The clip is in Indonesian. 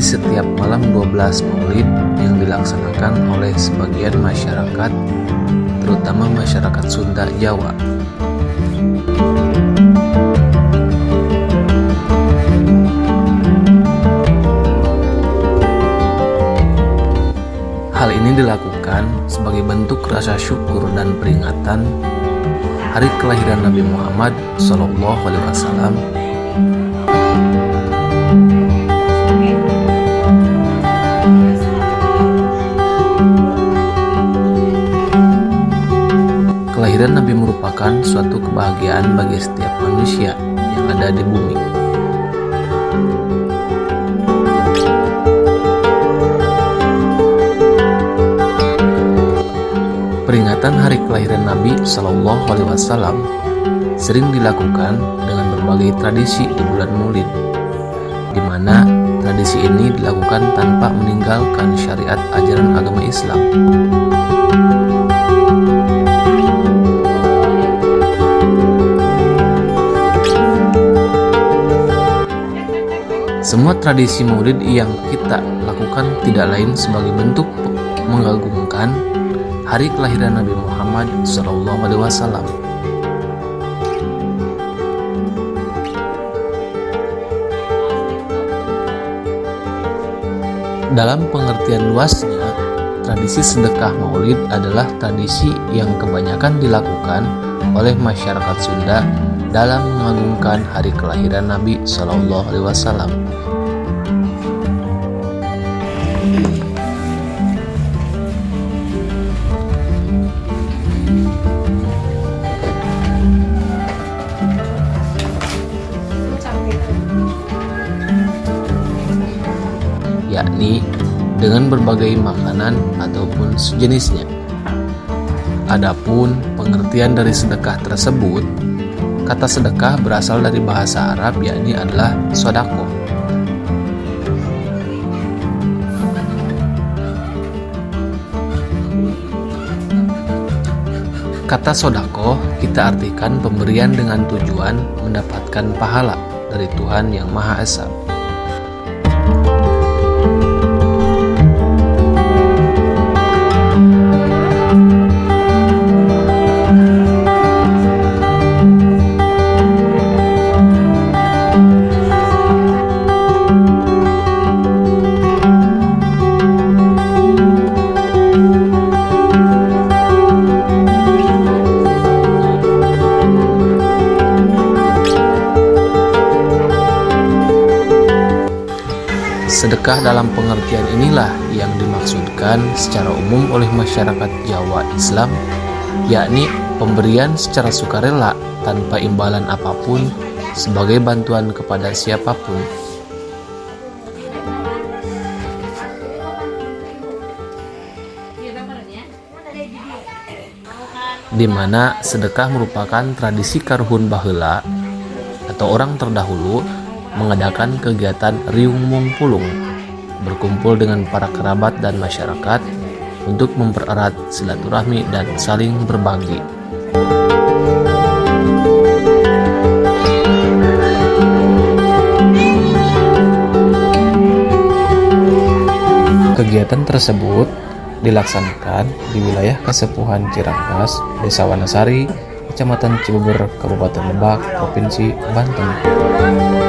setiap malam 12 Maulid yang dilaksanakan oleh sebagian masyarakat, terutama masyarakat Sunda Jawa. Hal ini dilakukan sebagai bentuk rasa syukur dan peringatan hari kelahiran Nabi Muhammad SAW. Kelahiran Nabi merupakan suatu kebahagiaan bagi setiap manusia yang ada di bumi. Peringatan hari kelahiran Nabi SAW sering dilakukan dengan berbagai tradisi di bulan Maulid, di mana tradisi ini dilakukan tanpa meninggalkan syariat ajaran agama Islam. Semua tradisi Maulid yang kita lakukan tidak lain sebagai bentuk mengagungkan hari kelahiran Nabi Muhammad SAW. Dalam pengertian luasnya, tradisi sedekah Maulid adalah tradisi yang kebanyakan dilakukan oleh masyarakat Sunda dalam mengagungkan hari kelahiran Nabi SAW. Yakni dengan berbagai makanan ataupun sejenisnya. Adapun pengertian dari sedekah tersebut, kata sedekah berasal dari bahasa Arab, yakni adalah sodako. Kata sodako kita artikan pemberian dengan tujuan mendapatkan pahala dari Tuhan Yang Maha Esa. Sedekah dalam pengertian inilah yang dimaksudkan secara umum oleh masyarakat Jawa Islam, yakni pemberian secara sukarela tanpa imbalan apapun sebagai bantuan kepada siapapun. Di mana sedekah merupakan tradisi karuhun baheula atau orang terdahulu mengadakan kegiatan riung mungpulung, berkumpul dengan para kerabat dan masyarakat untuk mempererat silaturahmi dan saling berbagi. Kegiatan tersebut dilaksanakan di wilayah Kasepuhan Cirangkas, Desa Wanasari, Kecamatan Cibeber, Kabupaten Lebak, Provinsi Banten.